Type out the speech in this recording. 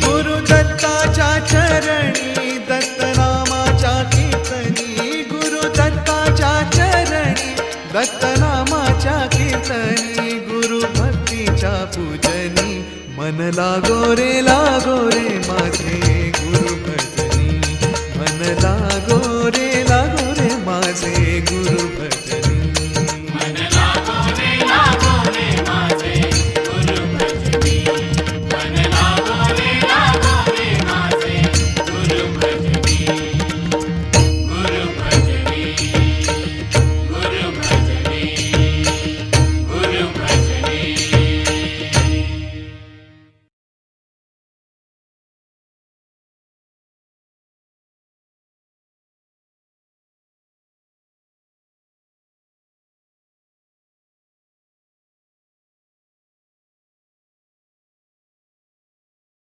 गुरु दत्ताच्या चरणी दत्तनामाच्या कीर्तनी, गुरु दत्ताच्या चरणी दत्तनामाच्या कीर्तनी, गुरु भक्तीच्या पूजनी मन लागो रे माझे गुरु भजनी, मन लागो